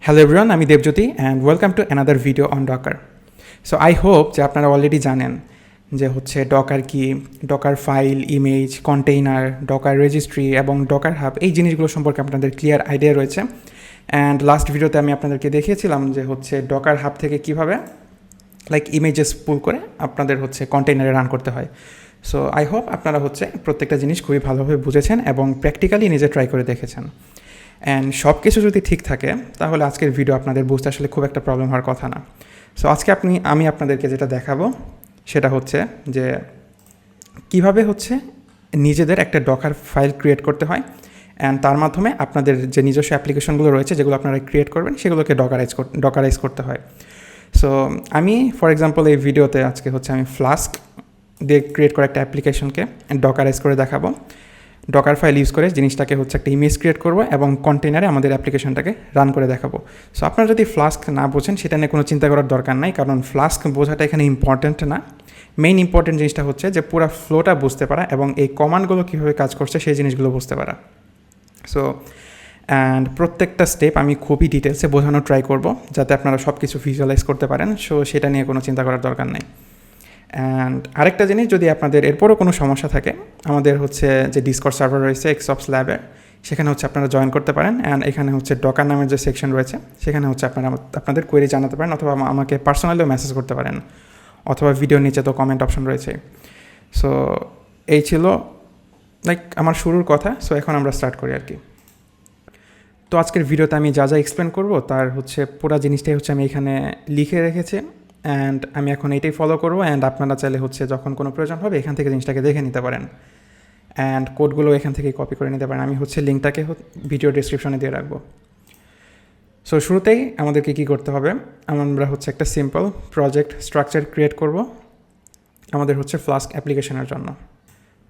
Hello everyone, আমি Debjyoti and welcome to another video on Docker. So I hope যে আপনারা already জানেন যে হচ্ছে ডকার কি, Docker file, image, container, Docker registry এবং ডকার হাব এই জিনিসগুলো সম্পর্কে আপনাদের ক্লিয়ার আইডিয়া রয়েছে। অ্যান্ড লাস্ট ভিডিওতে আমি আপনাদেরকে দেখিয়েছিলাম যে হচ্ছে ডকার হাব থেকে কীভাবে ইমেজেস পুল করে আপনাদের হচ্ছে কন্টেইনারে রান করতে হয়। সো আই হোপ আপনারা হচ্ছে প্রত্যেকটা জিনিস খুবই ভালোভাবে বুঝেছেন এবং প্র্যাকটিক্যালি নিজে ট্রাই করে দেখেছেন। অ্যান্ড সব কিছু যদি ঠিক থাকে তাহলে আজকের ভিডিও আপনাদের বুঝতে আসলে খুব একটা প্রবলেম হওয়ার কথা না। সো আজকে আমি আপনাদেরকে যেটা দেখাবো সেটা হচ্ছে যে কিভাবে হচ্ছে নিজেদের একটা ডকার ফাইল ক্রিয়েট করতে হয় অ্যান্ড তার মাধ্যমে আপনাদের যে নিজস্ব অ্যাপ্লিকেশনগুলো রয়েছে যেগুলো আপনারা ক্রিয়েট করবেন সেগুলোকে ডকারাইজ করতে হয়। সো আমি ফর এক্সাম্পল এই ভিডিওতে আজকে হচ্ছে আমি ফ্লাস্ক দিয়ে ক্রিয়েট করা একটা অ্যাপ্লিকেশনকে ডকারাইজ করে দেখাবো। ডকার ফাইল ইউজ করে জিনিসটাকে হচ্ছে একটা ইমেজ ক্রিয়েট করবো এবং কন্টেইনারে আমাদের অ্যাপ্লিকেশনটাকে রান করে দেখাবো। সো আপনারা যদি ফ্লাস্ক না বোঝেন সেটা নিয়ে কোনো চিন্তা করার দরকার নাই, কারণ ফ্লাস্ক বোঝাটা এখানে ইম্পর্ট্যান্ট না। মেইন ইম্পর্ট্যান্ট জিনিসটা হচ্ছে যে পুরো ফ্লোটা বুঝতে পারা এবং এই কমান্ডগুলো কীভাবে কাজ করছে সেই জিনিসগুলো বুঝতে পারা। সো অ্যান্ড প্রত্যেকটা স্টেপ আমি খুবই ডিটেলসে বোঝানোর ট্রাই করব যাতে আপনারা সব কিছু ভিজুয়ালাইজ করতে পারেন। সো সেটা নিয়ে কোনো চিন্তা করার দরকার নেই। অ্যান্ড আরেকটা জিনিস, যদি আপনাদের এরপরও কোনো সমস্যা থাকে, আমাদের হচ্ছে যে ডিসকর্ড সার্ভার রয়েছে এক্সঅপস ল্যাবের, সেখানে হচ্ছে আপনারা জয়েন করতে পারেন। অ্যান্ড এখানে হচ্ছে ডকার নামের যে সেকশন রয়েছে সেখানে হচ্ছে আপনারা আপনাদের কোয়েরি জানাতে পারেন অথবা আমাকে পার্সোনালিও মেসেজ করতে পারেন অথবা ভিডিওর নিচে তো কমেন্ট অপশন রয়েছে। সো এই ছিল আমার শুরুর কথা। সো এখন আমরা স্টার্ট করি আর কি। তো আজকের ভিডিওতে আমি যা যা এক্সপ্লেন করব তার হচ্ছে পুরো জিনিসটাই হচ্ছে আমি এখানে লিখে রেখেছি অ্যান্ড আমি এখন এটাই ফলো করবো। অ্যান্ড আপনারা চাইলে হচ্ছে যখন কোনো প্রয়োজন হবে এখান থেকে জিনিসটাকে দেখে নিতে পারেন অ্যান্ড কোডগুলো এখান থেকে কপি করে নিতে পারেন। আমি হচ্ছে লিঙ্কটাকে ভিডিও ডিসক্রিপশনে দিয়ে রাখবো। সো শুরুতেই আমাদেরকে কী করতে হবে, আমরা হচ্ছে একটা সিম্পল প্রজেক্ট স্ট্রাকচার ক্রিয়েট করব আমাদের হচ্ছে ফ্লাস্ক অ্যাপ্লিকেশনের জন্য।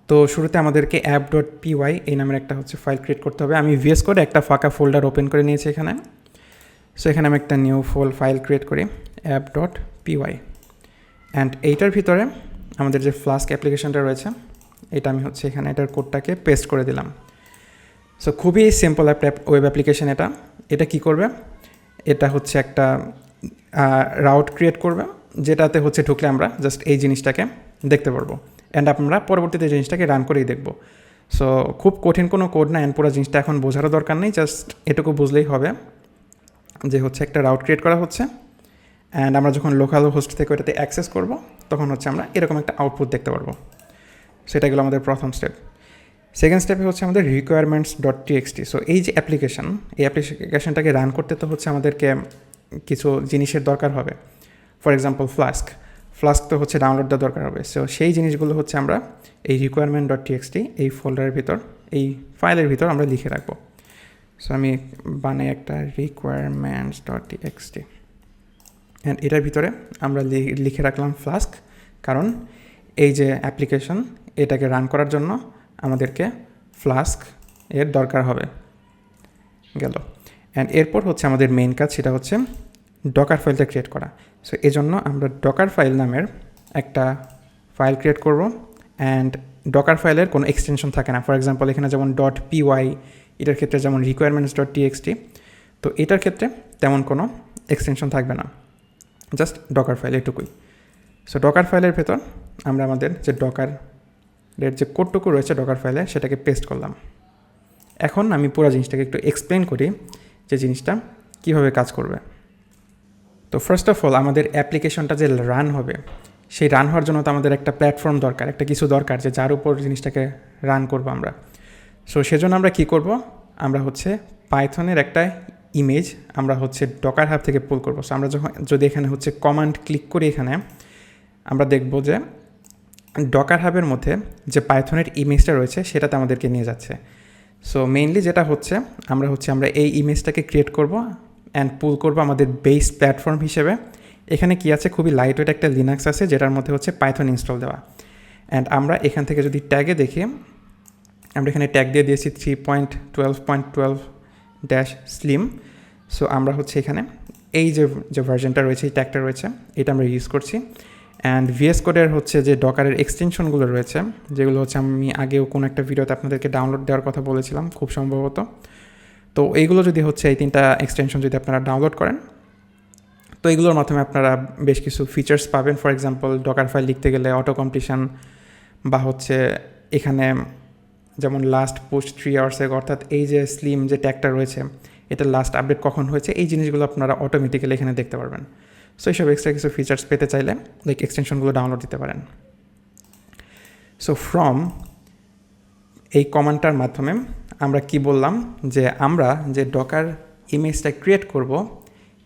তো শুরুতে আমাদেরকে app.py এই নামের একটা হচ্ছে ফাইল ক্রিয়েট করতে হবে। আমি VS কোডে একটা ফাঁকা ফোল্ডার ওপেন করে নিয়েছি এখানে। সো এখানে আমি একটা নিউ ফাইল ক্রিয়েট করি app.py অ্যান্ড এইটার ভিতরে আমাদের যে ফ্লাস্ক অ্যাপ্লিকেশনটা রয়েছে এটা আমি হচ্ছে এখানে এটার কোডটাকে পেস্ট করে দিলাম। সো খুবই সিম্পল একটা ওয়েব অ্যাপ্লিকেশন। এটা কি করবে, এটা হচ্ছে একটা রাউট ক্রিয়েট করবে যেটাতে হচ্ছে ঢুকলে আমরা জাস্ট এই জিনিসটাকে দেখতে পারবো অ্যান্ড আমরা পরবর্তীতে জিনিসটাকে রান করেই দেখব। সো খুব কঠিন কোনো কোড না অ্যান্ড পুরো জিনিসটা এখন বোঝারও দরকার নেই, জাস্ট এটুকু বুঝলেই হবে যে হচ্ছে একটা রাউট ক্রিয়েট করা হচ্ছে অ্যান্ড আমরা যখন লোকাল হোস্ট থেকে ওটাতে অ্যাক্সেস করব তখন হচ্ছে আমরা এরকম একটা আউটপুট দেখতে পারবো। সেটা গেলো আমাদের প্রথম স্টেপ। সেকেন্ড স্টেপে হচ্ছে আমাদের requirements.txt। সো এই যে এই অ্যাপ্লিকেশনটাকে রান করতে তো হচ্ছে আমাদেরকে কিছু জিনিসের দরকার হবে। ফর এক্সাম্পল ফ্লাস্ক তো হচ্ছে ডাউনলোড দেওয়ার দরকার হবে। সো সেই জিনিসগুলো হচ্ছে আমরা এই requirement.txt এই ফোল্ডারের ভিতর, এই ফাইলের ভিতর আমরা লিখে রাখবো। সো আমি বানাই একটা requirements.txt অ্যান্ড এটার ভিতরে আমরা লিখে রাখলাম ফ্লাস্ক, কারণ এই যে অ্যাপ্লিকেশন এটাকে রান করার জন্য আমাদেরকে ফ্লাস্ক এর দরকার হবে। গেল। অ্যান্ড এরপর হচ্ছে আমাদের মেইন কাজ, সেটা হচ্ছে ডকার ফাইলটা ক্রিয়েট করা। সো এজন্য আমরা ডকার ফাইল নামের একটা ফাইল ক্রিয়েট করব অ্যান্ড ডকার ফাইলের কোনো এক্সটেনশন থাকে না। ফর এক্সাম্পল এখানে যেমন .py, এটার ক্ষেত্রে যেমন requirements.txt, তো এটার ক্ষেত্রে তেমন কোনো এক্সটেনশন থাকবে না, জাস্ট ডকার ফাইল এটুকুই। সো ডকার ফাইলের ভেতর আমরা আমাদের যে ডকারের যে কোডটুকু রয়েছে ডকার ফাইলে সেটাকে পেস্ট করলাম। এখন আমি পুরো জিনিসটাকে একটু এক্সপ্লেন করি যে জিনিসটা কীভাবে কাজ করবে। তো ফার্স্ট অফ অল আমাদের অ্যাপ্লিকেশনটা যে রান হবে সেই রান হওয়ার জন্য তো আমাদের একটা প্ল্যাটফর্ম দরকার, একটা কিছু দরকার যে যার উপর জিনিসটাকে রান করব আমরা। সো সেজন্য আমরা কী করব, আমরা হচ্ছে পাইথনের একটা ইমেজ আমরা হচ্ছে ডকার হাব থেকে পুল করবো। সো আমরা যদি এখানে হচ্ছে কমান্ড ক্লিক করি এখানে আমরা দেখব যে ডকার হাবের মধ্যে যে পাইথনের ইমেজটা রয়েছে সেটাতে আমাদেরকে নিয়ে যাচ্ছে। সো মেইনলি যেটা হচ্ছে আমরা এই ইমেজটাকে ক্রিয়েট করব অ্যান্ড পুল করব আমাদের বেস প্ল্যাটফর্ম হিসেবে। এখানে কি আছে, খুবই লাইট ওয়েট একটা লিনাক্স আছে যেটার মধ্যে হচ্ছে পাইথন ইনস্টল দেওয়া। অ্যান্ড আমরা এখান থেকে যদি ট্যাগে দেখি, আমরা এখানে ট্যাগ দিয়ে দিয়েছি 3.12.12-slim। সো আমরা হচ্ছে এখানে এই যে ভার্জনটা রয়েছে, এই ট্যাগটা রয়েছে, এটা আমরা ইউজ করছি। অ্যান্ড VS কোডের হচ্ছে যে ডকারের এক্সটেনশনগুলো রয়েছে যেগুলো হচ্ছে আমি আগেও কোনো একটা ভিডিওতে আপনাদেরকে ডাউনলোড দেওয়ার কথা বলেছিলাম খুব সম্ভবত। তো এইগুলো যদি হচ্ছে এই 3টা এক্সটেনশন যদি আপনারা ডাউনলোড করেন, তো এগুলোর মাধ্যমে আপনারা বেশ কিছু ফিচার্স পাবেন। ফর এক্সাম্পল ডকার ফাইল লিখতে গেলে অটো কমপ্লিশন, বা হচ্ছে এখানে যেমন লাস্ট পোস্ট 3 আওয়ার্স আগে, অর্থাৎ এই যে স্লিম যে ট্যাগটা রয়েছে এটা লাস্ট আপডেট কখন হয়েছে, এই জিনিসগুলো আপনারা অটোমেটিক্যালি এখানে দেখতে পারবেন। সো এইসব এক্সট্রা কিছু ফিচার্স পেতে চাইলে লাইক এক্সটেনশনগুলো ডাউনলোড দিতে পারেন। সো ফ্রম এই কমান্ডটার মাধ্যমে আমরা কি বললাম, যে আমরা যে ডকার ইমেজটা ক্রিয়েট করব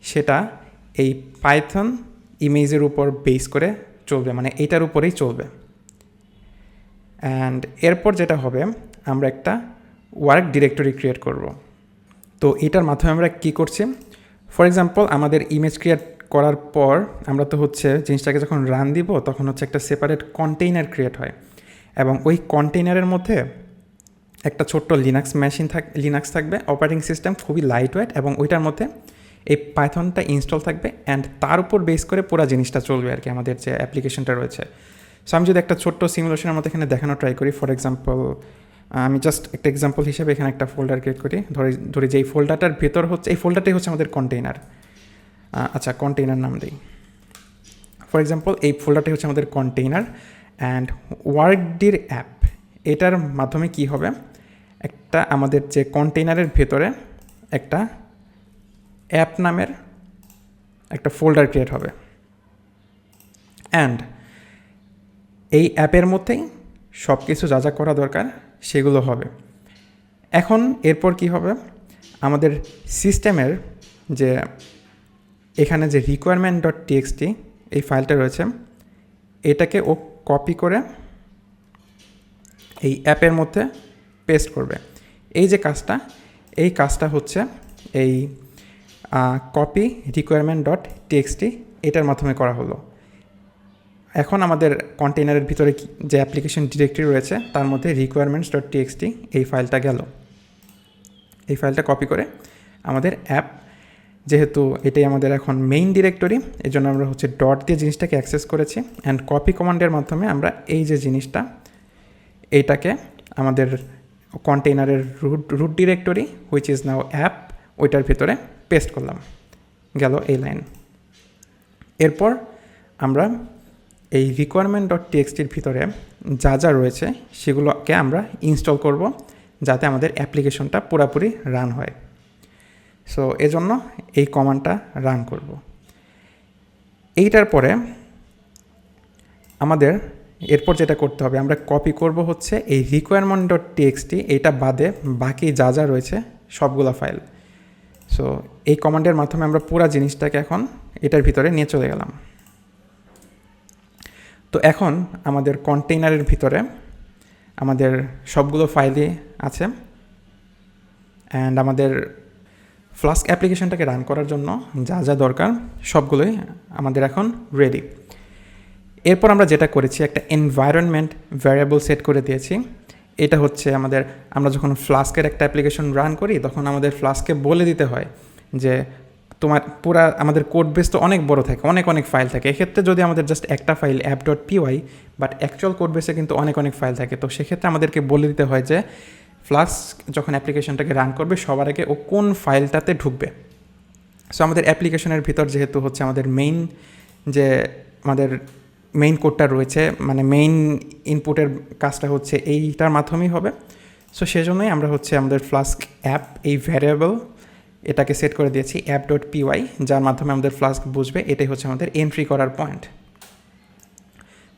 সেটা এই পাইথন ইমেজের উপর বেস করে চলবে, মানে এটার উপরেই চলবে। অ্যান্ড এরপর যেটা হবে, আমরা একটা ওয়ার্ক ডিরেক্টরি ক্রিয়েট করব। তো এটার মাধ্যমে আমরা কি করছি, ফর এক্সাম্পল আমাদের ইমেজ ক্রিয়েট করার পর আমরা তো হচ্ছে জিনিসটাকে যখন রান দিব তখন হচ্ছে একটা সেপারেট কন্টেইনার ক্রিয়েট হয়, এবং ওই কন্টেইনারের মধ্যে একটা ছোট্ট লিনাক্স থাকবে, অপারেটিং সিস্টেম খুবই লাইট ওয়েট, এবং ওইটার মধ্যে এই পাইথনটা ইনস্টল থাকবে, অ্যান্ড তার উপর বেস করে পুরো জিনিসটা চলবে আর কি, আমাদের যে অ্যাপ্লিকেশনটা রয়েছে। সো আমি যদি একটা ছোট্ট সিমুলেশনের মধ্যে এখানে দেখানো ট্রাই করি, ফর এক্সাম্পল আমি জাস্ট একটা এক্সাম্পল হিসেবে এখানে একটা ফোল্ডার ক্রিয়েট করি, ধরি যে এই ফোল্ডারটার ভেতর হচ্ছে, এই ফোল্ডারটাই হচ্ছে আমাদের কন্টেইনার। আচ্ছা, কন্টেইনার নাম দিই। ফর এক্সাম্পল এই ফোল্ডারটাই হচ্ছে আমাদের কন্টেইনার, অ্যান্ড ওয়ার্কডির অ্যাপ, এটার মাধ্যমে কি হবে, একটা আমাদের যে কন্টেইনারের ভেতরে একটা অ্যাপ নামের একটা ফোল্ডার ক্রিয়েট হবে, অ্যান্ড এই অ্যাপের মধ্যেই সব কিছু যা যা করা দরকার সেগুলো হবে। এখন এরপর কি হবে, আমাদের সিস্টেমের যে এখানে যে requirement.txt এই ফাইলটা রয়েছে, এটাকে ও কপি করে এই অ্যাপের মধ্যে পেস্ট করবে। এই কাজটা হচ্ছে এই কপি requirement.txt এটার মাধ্যমে করা হলো। এখন আমাদের কন্টেইনারের ভিতরে যে অ্যাপ্লিকেশন ডিরেক্টরি রয়েছে তার মধ্যে requirements.txt এই ফাইলটা গেল। এই ফাইলটা কপি করে আমাদের অ্যাপ, যেহেতু এটাই আমাদের এখন মেইন ডিরেক্টরি, এই জন্য আমরা হচ্ছে ডট দিয়ে জিনিসটাকে অ্যাক্সেস করেছি, অ্যান্ড কপি কমান্ডের মাধ্যমে আমরা এই যে জিনিসটা এইটাকে আমাদের কন্টেইনারের root directory which is now app, ওইটার ভিতরে পেস্ট করলাম, গেল এই লাইন। এরপর আমরা এই requirement.txt-র ভিতরে যা যা রয়েছে সেগুলোকে আমরা ইনস্টল করব, যাতে আমাদের অ্যাপ্লিকেশনটা পুরোপুরি রান হয়। সো এজন্য এই কমান্ডটা রান করব। এইটার পরে আমাদের এরপর যেটা করতে হবে, আমরা কপি করব হচ্ছে এই requirement.txt, এইটা বাদে বাকি যা যা রয়েছে সবগুলো ফাইল। সো এই কমান্ডের মাধ্যমে আমরা পুরো জিনিসটাকে এখন এটার ভিতরে নিয়ে চলে গেলাম। তো এখন আমাদের কন্টেইনারের ভিতরে আমাদের সবগুলো ফাইলই আছে, অ্যান্ড আমাদের ফ্লাস্ক অ্যাপ্লিকেশনটাকে রান করার জন্য যা যা দরকার সবগুলোই আমাদের এখন রেডি। এরপর আমরা যেটা করেছি, একটা এনভায়রনমেন্ট ভ্যারিয়েবল সেট করে দিয়েছি। এটা হচ্ছে আমরা যখন ফ্লাস্কের একটা অ্যাপ্লিকেশন রান করি তখন আমাদের ফ্লাস্ককে বলে দিতে হয় যে তোমার আমাদের কোড বেস তো অনেক বড় থাকে, অনেক ফাইল থাকে। এক্ষেত্রে যদি আমাদের জাস্ট একটা file app.py, but actual code বেসে কিন্তু অনেক ফাইল থাকে, তো সেক্ষেত্রে আমাদেরকে বলে দিতে হয় যে ফ্লাস্ক যখন অ্যাপ্লিকেশনটাকে রান করবে সবার আগে ও কোন ফাইলটাতে ঢুকবে। সো আমাদের অ্যাপ্লিকেশনের ভিতর যেহেতু হচ্ছে আমাদের মেইন কোডটা রয়েছে, মানে মেইন ইনপুটের কাজটা হচ্ছে এইটার মাধ্যমেই হবে। সো সেজন্যই আমরা হচ্ছে আমাদের ফ্লাস্ক অ্যাপ এই ভ্যারিয়েবল এটাকে সেট করে দিয়েছি app.py, যার মাধ্যমে আমাদের ফ্লাস্ক বুঝবে এটাই হচ্ছে আমাদের এন্ট্রি করার পয়েন্ট।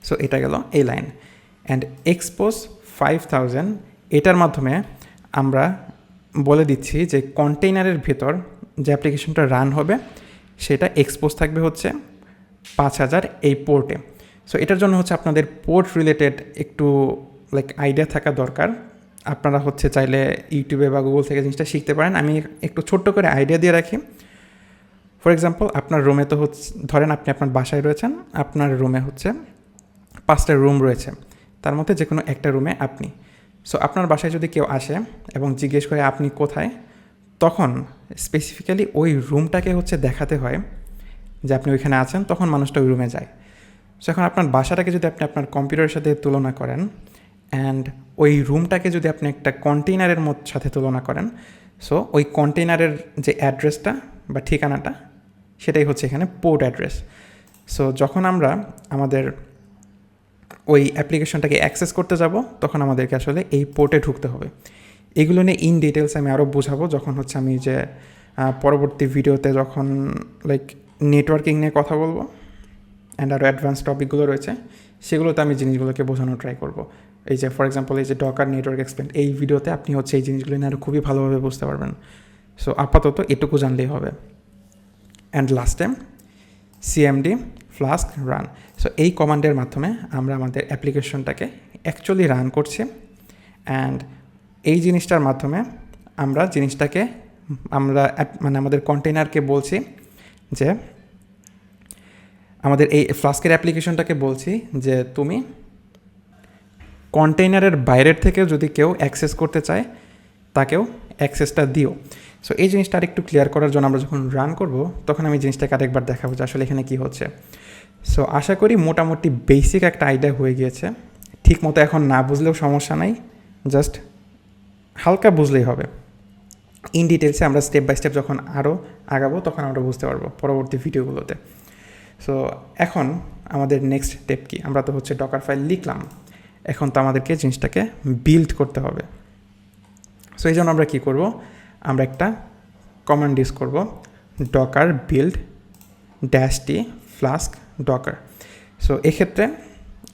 সো এটা গেল এই লাইন। অ্যান্ড expose 5000 এটার মাধ্যমে আমরা বলে দিচ্ছি যে কন্টেইনারের ভেতর যে অ্যাপ্লিকেশনটা রান হবে সেটা এক্সপোজ থাকবে হচ্ছে 5000 এই পোর্টে। সো এটার জন্য হচ্ছে আপনাদের পোর্ট রিলেটেড একটু আইডিয়া থাকা দরকার। আপনারা হচ্ছে চাইলে ইউটিউবে বা গুগল থেকে জিনিসটা শিখতে পারেন। আমি একটু ছোট্ট করে আইডিয়া দিয়ে রাখি। ফর এক্সাম্পল, আপনার রুমে তো হচ্ছে, ধরেন আপনি আপনার বাসায় রয়েছেন, আপনার রুমে হচ্ছে 5টা রুম রয়েছে, তার মধ্যে যে কোনো একটা রুমে আপনি। সো আপনার বাসায় যদি কেউ আসে এবং জিজ্ঞেস করে আপনি কোথায়, তখন স্পেসিফিক্যালি ওই রুমটাকে হচ্ছে দেখাতে হয় যে আপনি ওইখানে আছেন, তখন মানুষটা ওই রুমে যায়। সো এখন আপনার বাসাটাকে যদি আপনি আপনার কম্পিউটারের সাথে তুলনা করেন, অ্যান্ড ওই রুমটাকে যদি আপনি একটা কন্টেইনারের সাথে তুলনা করেন, সো ওই কন্টেইনারের যে অ্যাড্রেসটা বা ঠিকানাটা সেটাই হচ্ছে এখানে পোর্ট অ্যাড্রেস। সো যখন আমরা আমাদের ওই অ্যাপ্লিকেশনটাকে অ্যাক্সেস করতে যাব তখন আমাদেরকে আসলে এই পোর্টে ঢুকতে হবে। এগুলো নিয়ে ইন ডিটেলস আমি আরও বোঝাবো যখন হচ্ছে আমি যে পরবর্তী ভিডিওতে যখন লাইক নেটওয়ার্কিং নিয়ে কথা বলবো অ্যান্ড আরও অ্যাডভান্স টপিকগুলো রয়েছে সেগুলোতে আমি জিনিসগুলোকে বোঝানোর ট্রাই করবো। এই যে ফর এক্সাম্পল এই যে ডকার নেটওয়ার্ক এক্সপ্লেন, এই ভিডিওতে আপনি হচ্ছে এই জিনিসগুলো নিয়ে আরও খুবই ভালোভাবে বুঝতে পারবেন। সো আপাতত এটুকু জানলেই হবে। অ্যান্ড লাস্টে সিএমডি ফ্লাস্ক রান। সো এই কমান্ডের মাধ্যমে আমরা আমাদের অ্যাপ্লিকেশনটাকে অ্যাকচুয়ালি রান করছি অ্যান্ড এই জিনিসটার মাধ্যমে আমরা জিনিসটাকে মানে আমাদের কন্টেইনারকে বলছি যে আমাদের এই ফ্লাস্কের অ্যাপ্লিকেশনটাকে বলছি যে তুমি কন্টেইনারের বাইরের থেকেও যদি কেউ অ্যাক্সেস করতে চায় তাকেও অ্যাক্সেসটা দিও। সো এই জিনিসটা আরেকটু ক্লিয়ার করার জন্য আমরা যখন রান করব তখন আমি জিনিসটাকে আরেকবার দেখাবো যে আসলে এখানে কী হচ্ছে। সো আশা করি মোটামুটি বেসিক একটা আইডিয়া হয়ে গিয়েছে। ঠিক মতো এখন না বুঝলেও সমস্যা নাই, জাস্ট হালকা বুঝলেই হবে। ইন ডিটেলসে আমরা স্টেপ বাই স্টেপ যখন আরও আগাবো তখন আমরা বুঝতে পারবো পরবর্তী ভিডিওগুলোতে। সো এখন আমাদের নেক্সট স্টেপ কি, আমরা তো হচ্ছে ডকার ফাইল লিখলাম, এখন তো আমাদেরকে জিনিসটাকে বিল্ড করতে হবে। সো এই জন্য আমরা কী করবো, আমরা একটা কমান্ড ইউজ করব, Docker build -t flask Docker. So এক্ষেত্রে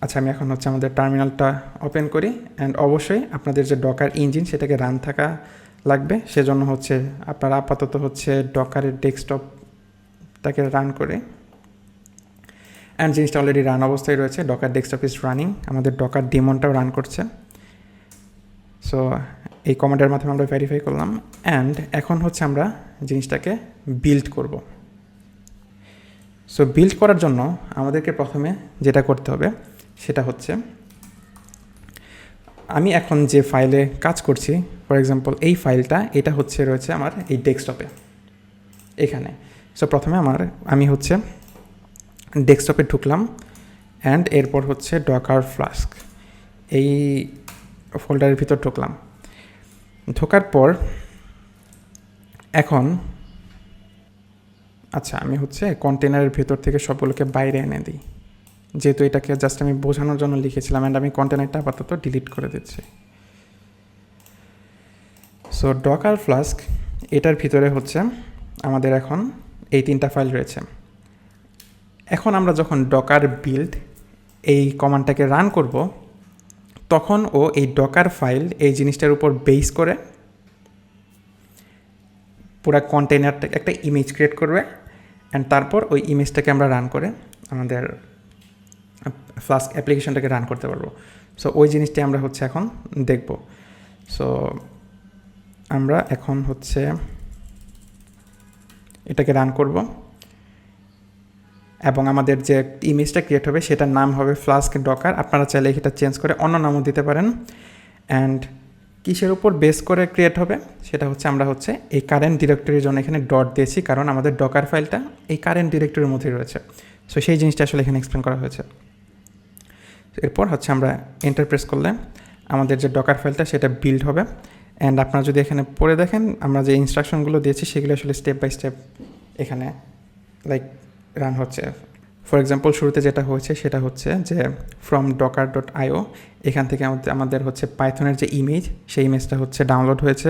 আচ্ছা আমি এখন হচ্ছে আমাদের টার্মিনালটা ওপেন করি অ্যান্ড অবশ্যই আপনাদের যে ডকার ইঞ্জিন সেটাকে রান থাকা লাগবে। সেজন্য হচ্ছে আপনারা আপাতত হচ্ছে ডকারের ডেস্কটপটাকে রান করে অ্যান্ড জিনিসটা অলরেডি রান অবস্থায় রয়েছে। ডকার ডেস্কটপ ইজ রানিং, আমাদের ডকার ডিমনটাও রান করছে। সো এই কমান্ডের মাধ্যমে আমরা ভেরিফাই করলাম অ্যান্ড এখন হচ্ছে আমরা জিনিসটাকে বিল্ড করব। সো বিল্ড করার জন্য আমাদেরকে প্রথমে যেটা করতে হবে সেটা হচ্ছে, আমি এখন যে ফাইলে কাজ করছি ফর এক্সাম্পল এই ফাইলটা, এটা হচ্ছে রয়েছে আমার এই ডেস্কটপে এখানে। সো প্রথমে আমি হচ্ছে ডেস্কটপে ঢুকলাম অ্যান্ড এরপর হচ্ছে ডকার ফ্লাস্ক এই ফোল্ডারের ভিতর ঢুকলাম। ঢোকার পর এখন আচ্ছা আমি হচ্ছে কন্টেনারের ভেতর থেকে সবগুলোকে বাইরে এনে দিই, যেহেতু এটাকে জাস্ট আমি বোঝানোর জন্য লিখেছিলাম অ্যান্ড আমি কন্টেনারটা আপাতত ডিলিট করে দিচ্ছি। সো ডকার ফ্লাস্ক এটার ভিতরে হচ্ছে আমাদের এখন এই 3টা ফাইল রয়েছে। এখন আমরা যখন ডকার বিল্ড এই কমান্ডটাকে রান করব তখন ও এই ডকার ফাইল এই জিনিসটার উপর বেস করে পুরো কন্টেইনারটা একটা ইমেজ ক্রিয়েট করবে অ্যান্ড তারপর ওই ইমেজটাকে আমরা রান করে আমাদের ফ্লাস্ক অ্যাপ্লিকেশনটাকে রান করতে পারবো। সো ওই জিনিসটি আমরা হচ্ছে এখন দেখব। সো আমরা এখন হচ্ছে এটাকে রান করব এবং আমাদের যে ইমেজটা ক্রিয়েট হবে সেটার নাম হবে ফ্লাস্ক ডকার। আপনারা চাইলে এটা চেঞ্জ করে অন্য নামও দিতে পারেন। অ্যান্ড কিসের উপর বেস করে ক্রিয়েট হবে সেটা হচ্ছে আমরা হচ্ছে এই কারেন্ট ডিরেক্টরির জন্য এখানে ডট দিয়েছি, কারণ আমাদের ডকার ফাইলটা এই কারেন্ট ডিরেক্টরির মধ্যেই রয়েছে। সো সেই জিনিসটা আসলে এখানে এক্সপ্লেন করা হয়েছে। এরপর হচ্ছে আমরা এন্টার প্রেস করলে আমাদের যে ডকার ফাইলটা সেটা বিল্ড হবে অ্যান্ড আপনারা যদি এখানে পড়ে দেখেন আমরা যে ইনস্ট্রাকশনগুলো দিয়েছি সেগুলো আসলে স্টেপ বাই স্টেপ এখানে লাইক রান হচ্ছে। ফর এক্সাম্পল শুরুতে যেটা হয়েছে সেটা হচ্ছে যে ফ্রম docker.io এখান থেকে আমাদের হচ্ছে পাইথনের যে ইমেজ সেই ইমেজটা হচ্ছে ডাউনলোড হয়েছে।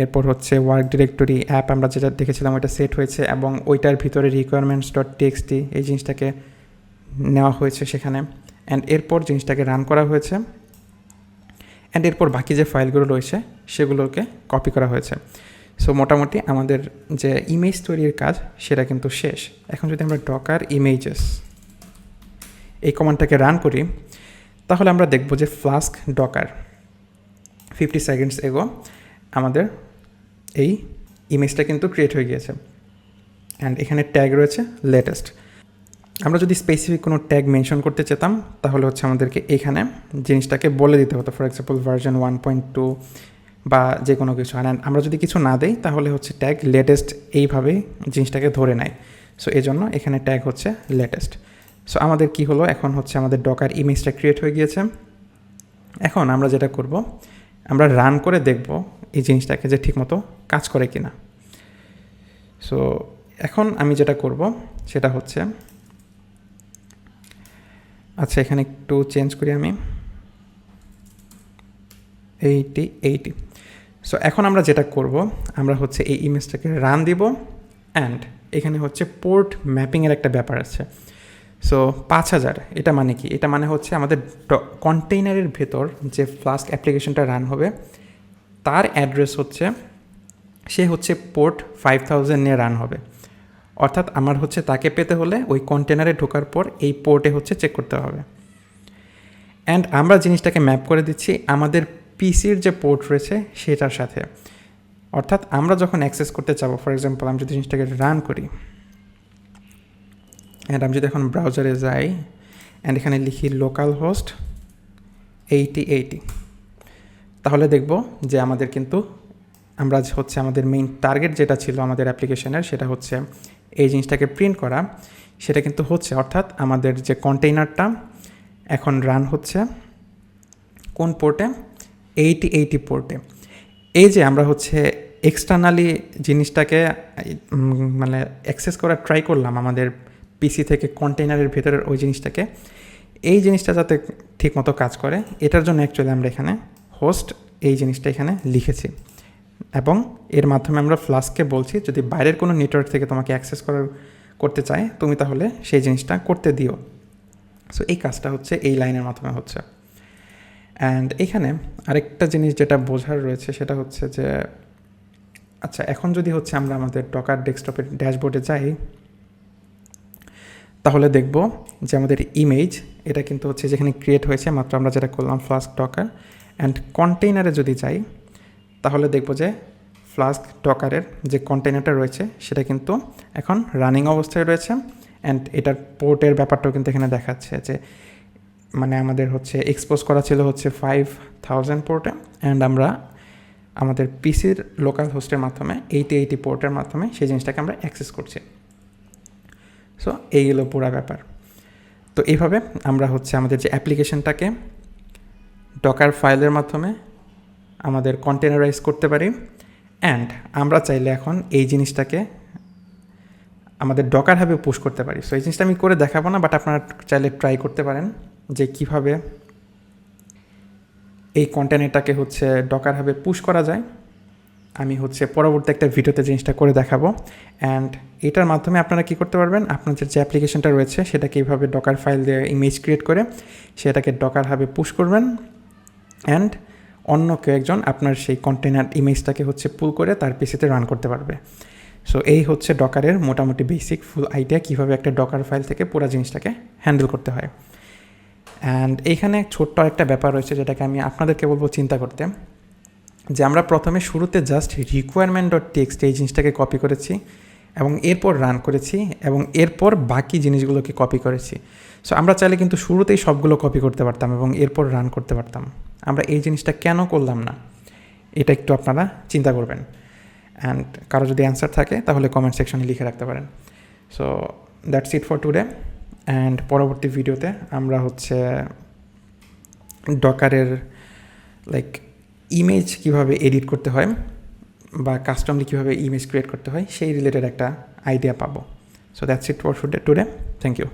এরপর হচ্ছে ওয়ার্ক ডিরেক্টরি অ্যাপ আমরা যেটা দেখেছিলাম ওইটা সেট হয়েছে এবং ওইটার ভিতরে requirements.txt এই জিনিসটাকে নেওয়া হয়েছে সেখানে অ্যান্ড এরপর জিনিসটাকে রান করা হয়েছে অ্যান্ড এরপর বাকি যে ফাইলগুলো রয়েছে সেগুলোকে কপি করা হয়েছে। সো মোটামুটি আমাদের যে ইমেজ তৈরির কাজ সেটা কিন্তু শেষ। এখন যদি আমরা ডকার ইমেজেস এই কমান্ডটাকে রান করি তাহলে আমরা দেখব যে ফ্লাস্ক ডকার 50 সেকেন্ডস এগো আমাদের এই ইমেজটা কিন্তু ক্রিয়েট হয়ে গিয়েছে অ্যান্ড এখানে ট্যাগ রয়েছে লেটেস্ট। আমরা যদি স্পেসিফিক কোনো ট্যাগ মেনশন করতে চেতাম তাহলে হচ্ছে আমাদেরকে এখানে জিনিসটাকে বলে দিতে হতো, ফর এক্সাম্পল ভার্সন 1.2 বা যে কোনো কিছু। আর আমরা যদি কিছু না দেই তাহলে হচ্ছে ট্যাগ লেটেস্ট এইভাবেই জিনিসটাকে ধরে নেয়। সো এই জন্য এখানে ট্যাগ হচ্ছে লেটেস্ট। সো আমাদের কি হলো, এখন হচ্ছে আমাদের ডকার ইমেজটা ক্রিয়েট হয়ে গিয়েছে। এখন আমরা যেটা করব আমরা রান করে দেখব এই জিনিসটাকে যে ঠিকমতো কাজ করে কিনা। সো এখন আমি যেটা করব সেটা হচ্ছে, আচ্ছা এখানে একটু চেঞ্জ করি আমি, 80। সো এখন আমরা যেটা করব, আমরা হচ্ছে এই ইমেজটাকে রান দিব, অ্যান্ড এখানে হচ্ছে পোর্ট ম্যাপিংয়ের একটা ব্যাপার আছে। সো 5000 এটা মানে কি? এটা মানে হচ্ছে আমাদের কন্টেইনারের ভেতর যে ফ্লাস্ক অ্যাপ্লিকেশনটা রান হবে তার অ্যাড্রেস হচ্ছে, সে হচ্ছে পোর্ট 5000 নিয়ে রান হবে। অর্থাৎ আমার হচ্ছে তাকে পেতে হলে ওই কন্টেনারে ঢোকার পর এই পোর্টে হচ্ছে চেক করতে হবে। অ্যান্ড আমরা জিনিসটাকে ম্যাপ করে দিচ্ছি আমাদের পিসির যে পোর্ট রয়েছে সেটার সাথে। অর্থাৎ আমরা যখন অ্যাক্সেস করতে চাবো, ফর এক্সাম্পল আমি যদি জিনিসটাকে রান করি, অ্যান্ড আমি যদি এখন ব্রাউজারে যাই অ্যান্ড এখানে লিখি লোকাল হোস্ট 8080, তাহলে দেখব যে আমাদের কিন্তু আমরা হচ্ছে আমাদের মেইন টার্গেট যেটা ছিল আমাদের অ্যাপ্লিকেশনের, সেটা হচ্ছে এই জিনিসটাকে প্রিন্ট করা, সেটা কিন্তু হচ্ছে। অর্থাৎ আমাদের যে কন্টেইনারটা এখন রান হচ্ছে কোন পোর্টে? 8080 পোর্টে। এই যে আমরা হচ্ছে এক্সটার্নালি জিনিসটাকে মানে অ্যাক্সেস করার ট্রাই করলাম আমাদের পিসি থেকে কন্টেইনারের ভেতরের ওই জিনিসটাকে, এই জিনিসটা যাতে ঠিকমতো কাজ করে এটার জন্য অ্যাকচুয়ালি আমরা এখানে হোস্ট এই জিনিসটা এখানে লিখেছি, এবং এর মাধ্যমে আমরা ফ্লাস্ককে বলছি যদি বাইরের কোনো নেটওয়ার্ক থেকে তোমাকে অ্যাক্সেস করতে চায় তুমি তাহলে সেই জিনিসটা করতে দিও। সো এই কাজটা হচ্ছে এই লাইনের মাধ্যমে হচ্ছে। অ্যান্ড এখানে আরেকটা জিনিস যেটা বোঝার রয়েছে সেটা হচ্ছে যে, আচ্ছা এখন যদি হচ্ছে আমরা আমাদের ডকার ডেস্কটপের ড্যাশবোর্ডে যাই, তাহলে দেখব যে আমাদের ইমেজ এটা কিন্তু হচ্ছে যেখানে ক্রিয়েট হয়েছে মাত্র আমরা যেটা করলাম ফ্লাস্ক ডকার। অ্যান্ড কন্টেইনারে যদি যাই তাহলে দেখব যে ফ্লাস্ক ডকারের যে কন্টেইনারটা রয়েছে সেটা কিন্তু এখন রানিং অবস্থায় রয়েছে। অ্যান্ড এটার পোর্টের ব্যাপারটাও কিন্তু এখানে দেখাচ্ছে যে মানে আমাদের হচ্ছে এক্সপোজ করা ছিল হচ্ছে 5000 পোর্টে, অ্যান্ড আমরা আমাদের পিসির লোকাল হোস্টের মাধ্যমে 8080 পোর্টের মাধ্যমে সেই জিনিসটাকে আমরা অ্যাক্সেস করছি। সো এইগুলো পুরো ব্যাপার। তো এইভাবে আমরা হচ্ছে আমাদের যে অ্যাপ্লিকেশনটাকে ডকার ফাইলের মাধ্যমে আমাদের কন্টেনারাইজ করতে পারি। অ্যান্ড আমরা চাইলে এখন এই জিনিসটাকে আমাদের ডকার হাবে পুশ করতে পারি। সো এই জিনিসটা আমি করে দেখাবো না, বাট আপনারা চাইলে ট্রাই করতে পারেন যে কীভাবে এই কন্টেনারটাকে হচ্ছে ডকার হাবে পুশ করা যায়। আমি হচ্ছে পরবর্তী একটা ভিডিওতে জিনিসটা করে দেখাবো। অ্যান্ড এটার মাধ্যমে আপনারা কী করতে পারবেন, আপনাদের যে অ্যাপ্লিকেশনটা রয়েছে সেটাকে এইভাবে ডকার ফাইল দিয়ে ইমেজ ক্রিয়েট করে সেটাকে ডকার হাবে পুশ করবেন, অ্যান্ড অন্য কেউ একজন আপনার সেই কন্টেনার ইমেজটাকে হচ্ছে পুল করে তার পিসিতে রান করতে পারবে। সো এই হচ্ছে ডকারের মোটামুটি বেসিক ফুল আইডিয়া, কীভাবে একটা ডকার ফাইল থেকে পুরো জিনিসটাকে হ্যান্ডেল করতে হয়। অ্যান্ড এইখানে ছোট্ট একটা ব্যাপার রয়েছে যেটাকে আমি আপনাদেরকে বলবো চিন্তা করতে, যে আমরা প্রথমে শুরুতে জাস্ট requirement.txt এই জিনিসটাকে কপি করেছি এবং এরপর রান করেছি এবং এরপর বাকি জিনিসগুলোকে কপি করেছি। সো আমরা চাইলে কিন্তু শুরুতেই সবগুলো কপি করতে পারতাম এবং এরপর রান করতে পারতাম। আমরা এই জিনিসটা কেন করলাম না এটা একটু আপনারা চিন্তা করবেন। অ্যান্ড কারো যদি অ্যান্সার থাকে তাহলে কমেন্ট সেকশনে লিখে রাখতে পারেন। So that's it for today. And পরবর্তী ভিডিওতে আমরা হচ্ছে ডকারের লাইক ইমেজ কীভাবে এডিট করতে হয় বা কাস্টমলি কীভাবে ইমেজ ক্রিয়েট করতে হয় সেই রিলেটেড একটা আইডিয়া পাবো। So that's it for today. Thank you.